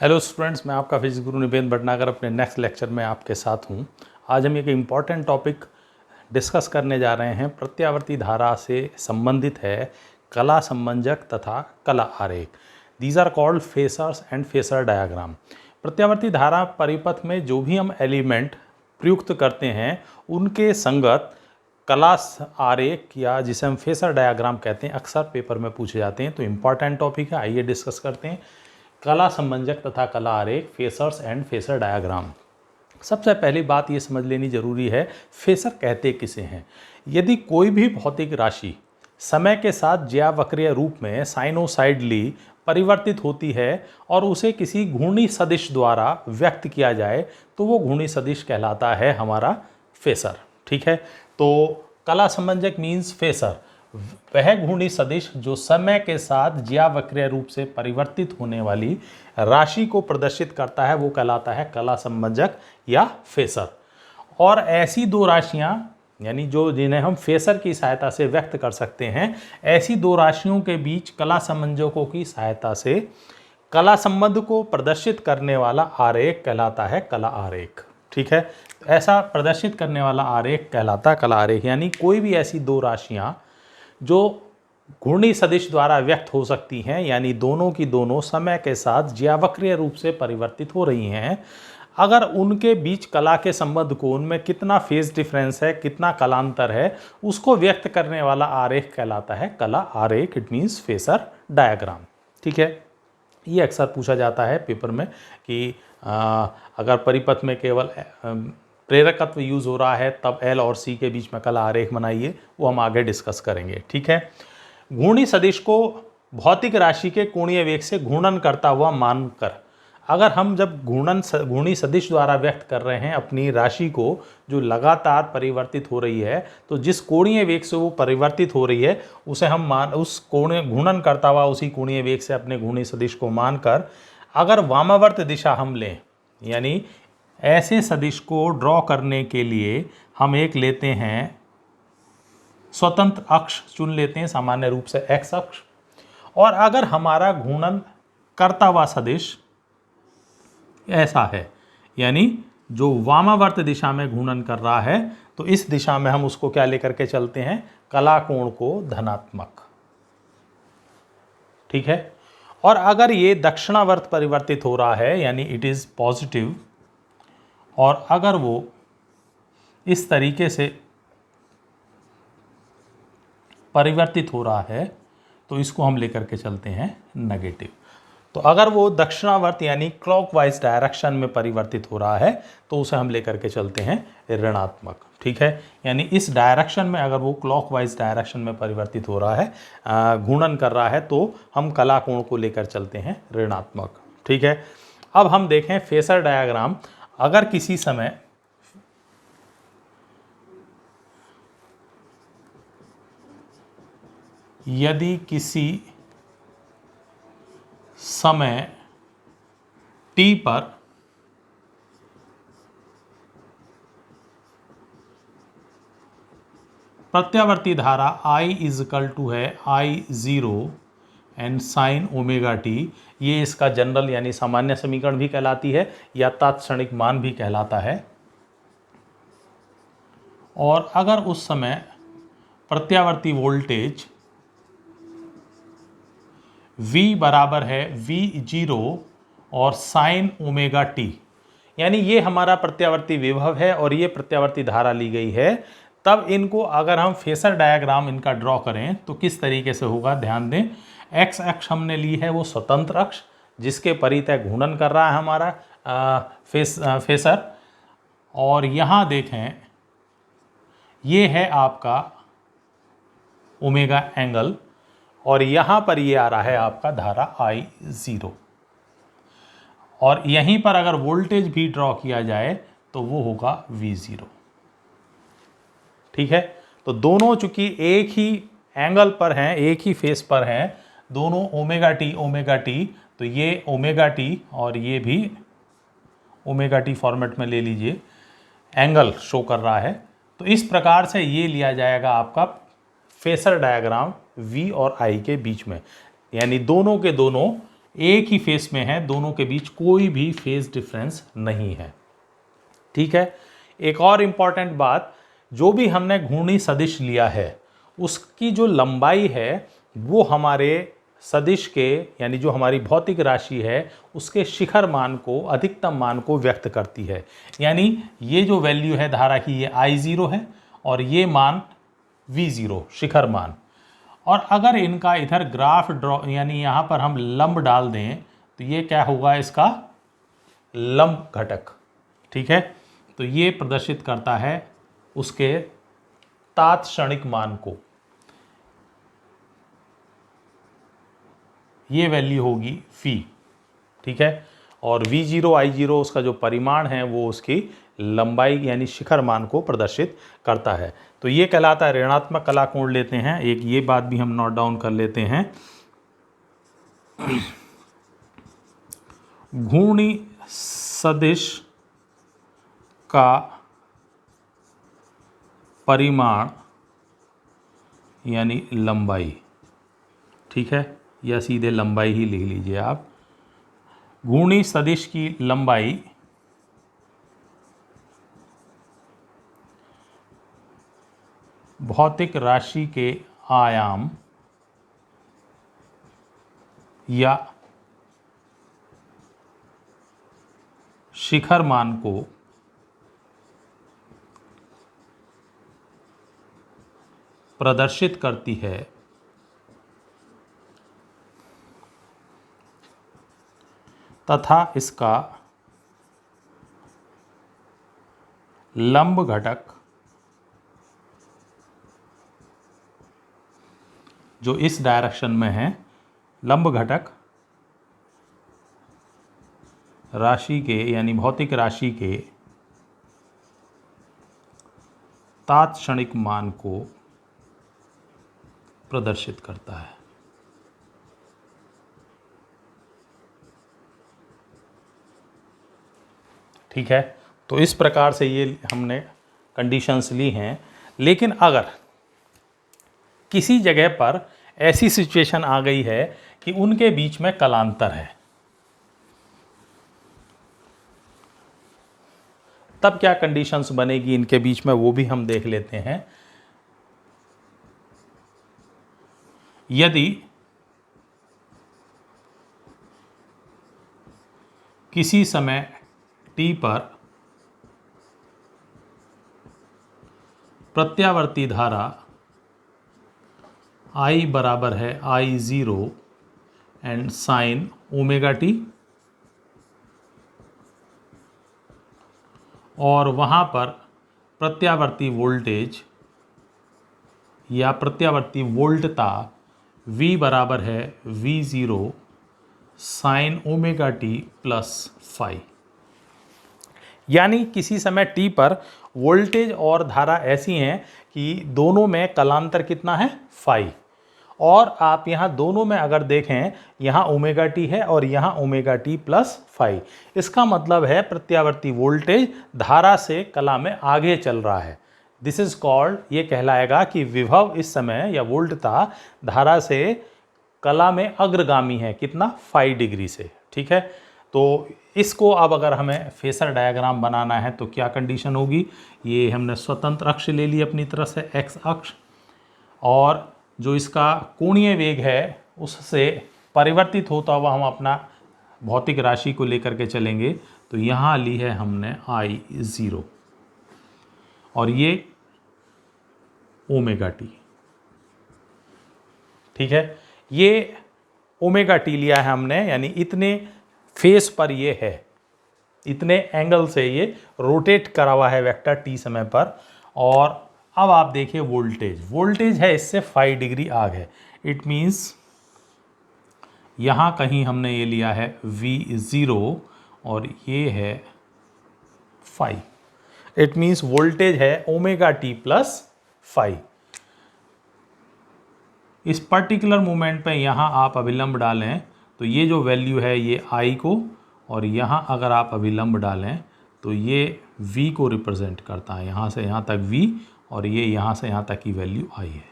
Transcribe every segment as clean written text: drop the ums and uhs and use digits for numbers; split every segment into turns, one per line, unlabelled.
Hello students, मैं आपका physics गुरु निवेद भटनागर अपने नेक्स्ट लेक्चर में आपके साथ हूं। आज हम एक इम्पॉर्टेंट टॉपिक डिस्कस करने जा रहे हैं। प्रत्यावर्ती धारा से संबंधित है कला संबंधक तथा कला आरेख। These are called phasors and phasor diagram. प्रत्यावर्ती धारा परिपथ में जो भी हम एलिमेंट प्रयुक्त करते हैं उनके संगत कला आरेख या जिसे हम फेसर डायग्राम कहते हैं अक्सर पेपर में पूछे जाते हैं। तो इम्पॉर्टेंट टॉपिक है, आइए डिस्कस करते हैं। कला संबंधक तथा कला आरेख, फेसर्स एंड फेसर डायग्राम। सबसे पहली बात ये समझ लेनी जरूरी है, फेसर कहते किसे हैं। यदि कोई भी भौतिक राशि समय के साथ ज्यावक्रीय रूप में साइनोसाइडली परिवर्तित होती है और उसे किसी घूर्णी सदिश द्वारा व्यक्त किया जाए तो वो घूर्णी सदिश कहलाता है हमारा फेसर। ठीक है, तो कला संबंधक मीन्स फेसर, वह घूर्णी सदिश जो समय के साथ ज्यावक्रीय रूप से परिवर्तित होने वाली राशि को प्रदर्शित करता है वो कहलाता है कला संबंधक या फेसर। और ऐसी दो राशियां यानी जो जिन्हें हम फेसर की सहायता से व्यक्त कर सकते हैं, ऐसी दो राशियों के बीच कला संबंधकों की सहायता से कला संबंध को प्रदर्शित करने वाला आरेख कहलाता है कला आरेख। ठीक है, ऐसा प्रदर्शित करने वाला आरेख कहलाता है कला आरेख। यानी कोई भी ऐसी दो राशियां जो घूर्णी सदिश द्वारा व्यक्त हो सकती हैं, यानी दोनों की दोनों समय के साथ ज्यावक्रीय रूप से परिवर्तित हो रही हैं, अगर उनके बीच कला के संबंध को, उनमें कितना फेज डिफरेंस है, कितना कलांतर है, उसको व्यक्त करने वाला आरेख कहलाता है कला आरेख। It means phasor diagram. ठीक है, ये अक्सर पूछा जाता है पेपर में कि अगर परिपथ में केवल प्रेरकत्व यूज हो रहा है तब एल और सी के बीच में कला आरेख बनाइए, वो हम आगे डिस्कस करेंगे। ठीक है, घूर्णी सदिश को भौतिक राशि के कोणीय वेग से घूर्णन करता हुआ मानकर, अगर हम जब घूर्णी सदिश द्वारा व्यक्त कर रहे हैं अपनी राशि को जो लगातार परिवर्तित हो रही है, तो जिस कोणीय वेग से वो परिवर्तित हो रही है उसे हम उस कोणीय घूर्णन करता हुआ उसी कोणीय वेग से अपने घूर्णी सदिश को मानकर अगर वामावर्त दिशा हम लें, यानी ऐसे सदिश को ड्रॉ करने के लिए हम एक लेते हैं स्वतंत्र अक्ष चुन लेते हैं, सामान्य रूप से एक्स अक्ष। और अगर हमारा घूर्णन करता हुआ सदिश ऐसा है, यानी जो वामावर्त दिशा में घूर्णन कर रहा है, तो इस दिशा में हम उसको क्या लेकर के चलते हैं, कला कोण को धनात्मक। ठीक है, और अगर ये दक्षिणावर्त परिवर्तित हो रहा है यानी इट इज पॉजिटिव, और अगर वो इस तरीके से परिवर्तित हो रहा है तो इसको हम लेकर के चलते हैं नेगेटिव। तो अगर वो दक्षिणावर्त यानी क्लॉकवाइज डायरेक्शन में परिवर्तित हो रहा है तो उसे हम लेकर के चलते हैं ऋणात्मक। ठीक है, यानी इस डायरेक्शन में अगर वो क्लॉकवाइज डायरेक्शन में परिवर्तित हो रहा है, घूर्णन कर रहा है, तो हम कला कोण को लेकर चलते हैं ऋणात्मक। ठीक है, अब हम देखें फेसर डायग्राम। अगर किसी समय यदि किसी समय t पर प्रत्यावर्ती धारा I इजकल टू है I0 and sine omega T, ये इसका जनरल यानी सामान्य समीकरण भी कहलाती है या तात्क्षणिक मान भी कहलाता है। और अगर उस समय प्रत्यावर्ती वोल्टेज V बराबर है V0 और साइन ओमेगा टी, यानी ये हमारा प्रत्यावर्ती विभव है और ये प्रत्यावर्ती धारा ली गई है, तब इनको अगर हम फेसर डायग्राम इनका ड्रॉ करें तो किस तरीके से होगा, ध्यान दें। एक्स अक्ष हमने ली है वो स्वतंत्र अक्ष जिसके परितः घूर्णन कर रहा है हमारा फेसर, और यहाँ देखें ये है आपका ओमेगा एंगल, और यहाँ पर ये आ रहा है आपका धारा I0, और यहीं पर अगर वोल्टेज भी ड्रॉ किया जाए तो वो होगा V0। ठीक है, तो दोनों चूंकि एक ही एंगल पर हैं, एक ही फेस पर हैं, दोनों ओमेगा टी, तो ये ओमेगा टी और ये भी ओमेगा टी फॉर्मेट में ले लीजिए, एंगल शो कर रहा है। तो इस प्रकार से ये लिया जाएगा आपका फेसर डायग्राम V और I के बीच में, यानी दोनों के दोनों एक ही फेस में है, दोनों के बीच कोई भी फेस डिफरेंस नहीं है। ठीक है। एक और इंपॉर्टेंट बात, जो भी हमने घूर्णी सदिश लिया है उसकी जो लंबाई है वो हमारे सदिश के, यानी जो हमारी भौतिक राशि है उसके शिखर मान को, अधिकतम मान को व्यक्त करती है। यानी ये जो वैल्यू है धारा की, ये I0 है और ये मान V0 शिखर मान। और अगर इनका इधर ग्राफ ड्रॉ, यानी यहाँ पर हम लंब डाल दें तो ये क्या होगा, इसका लंब घटक। ठीक है। तो ये प्रदर्शित करता है उसके तात्क्षणिक मान को। ये वैल्यू होगी φ। ठीक है। और V0 I0 उसका जो परिमाण है वो उसकी लंबाई यानी शिखर मान को प्रदर्शित करता है। तो ये कहलाता है ऋणात्मक कला कोण। लेते हैं एक ये बात भी हम नोट डाउन कर लेते हैं, घूर्णी सदिश का परिमाण यानी लंबाई। ठीक है, या सीधे लंबाई ही लिख लीजिए आप। घूर्णी सदिश की लंबाई भौतिक राशि के आयाम या शिखर मान को प्रदर्शित करती है तथा इसका लंब घटक जो इस डायरेक्शन में है, लंब घटक राशि के यानी भौतिक राशि के तात्क्षणिक मान को प्रदर्शित करता है। ठीक है। तो इस प्रकार से ये हमने कंडीशंस ली हैं। लेकिन अगर किसी जगह पर ऐसी सिचुएशन आ गई है कि उनके बीच में कलांतर है, तब क्या कंडीशंस बनेगी इनके बीच में, वो भी हम देख लेते हैं। यदि किसी समय t पर प्रत्यावर्ती धारा I बराबर है I0 and sign omega t, और वहाँ पर प्रत्यावर्ती वोल्टेज या प्रत्यावर्ती वोल्टता V बराबर है V0 sine omega t plus phi. यानी किसी समय t पर वोल्टेज और धारा ऐसी हैं कि दोनों में कलांतर कितना है, फाई। और आप यहाँ दोनों में अगर देखें, यहाँ ओमेगा टी है और यहाँ ओमेगा टी प्लस फाई। इसका मतलब है प्रत्यावर्ती वोल्टेज धारा से कला में आगे चल रहा है। दिस इज कॉल्ड, ये कहलाएगा कि विभव इस समय या वोल्टता धारा से कला में अग्रगामी है, कितना, 5 डिग्री से। ठीक है। तो इसको अब अगर हमें फेसर डायग्राम बनाना है तो क्या कंडीशन होगी, ये हमने स्वतंत्र अक्ष ले ली अपनी तरफ से, एक्स अक्ष, और जो इसका कोणीय वेग है उससे परिवर्तित होता हुआ हम अपना भौतिक राशि को लेकर के चलेंगे। तो यहाँ ली है हमने I0 और ये ओमेगा टी। ठीक है, ये ओमेगा टी लिया है हमने, यानी इतने फेस पर ये है, इतने एंगल से ये रोटेट करा हुआ है वेक्टर टी समय पर। और अब आप देखिए वोल्टेज है इससे 5 डिग्री आगे है। इट मीन्स यहाँ कहीं हमने ये लिया है V0 और ये है 5। इट मीन्स वोल्टेज है ओमेगा टी प्लस 5। इस पर्टिकुलर मोमेंट पे यहाँ आप अभिलंब डालें तो ये जो वैल्यू है ये I को, और यहाँ अगर आप अभिलंब डालें तो ये V को रिप्रेजेंट करता है, यहाँ से यहाँ तक V, और ये यहाँ से यहाँ तक की वैल्यू I है।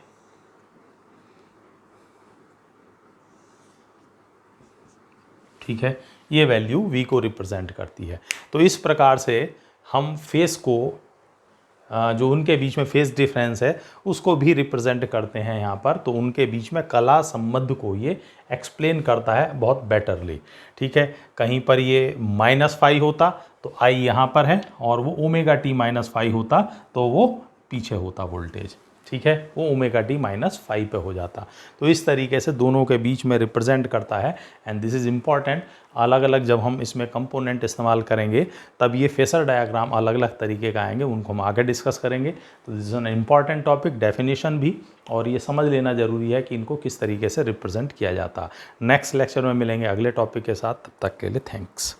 ठीक है, ये वैल्यू V को रिप्रेजेंट करती है। तो इस प्रकार से हम फेस को जो उनके बीच में फेस डिफरेंस है उसको भी रिप्रेजेंट करते हैं यहाँ पर। तो उनके बीच में कला संबंध को ये एक्सप्लेन करता है बहुत बेटरली। ठीक है, कहीं पर ये -5 होता तो I यहाँ पर है, और वो ωt-5 होता तो वो पीछे होता वोल्टेज। ठीक है, वो ωt-5 पे हो जाता। तो इस तरीके से दोनों के बीच में रिप्रेजेंट करता है। एंड दिस इज़ इम्पॉर्टेंट, अलग अलग जब हम इसमें कंपोनेंट इस्तेमाल करेंगे तब ये फेसर डायग्राम अलग अलग तरीके का आएंगे, उनको हम आगे डिस्कस करेंगे। तो this is an important topic, definition भी, और ये समझ लेना ज़रूरी है कि इनको किस तरीके से रिप्रेजेंट किया जाता। नेक्स्ट लेक्चर में मिलेंगे अगले टॉपिक के साथ, तब तक के लिए थैंक्स।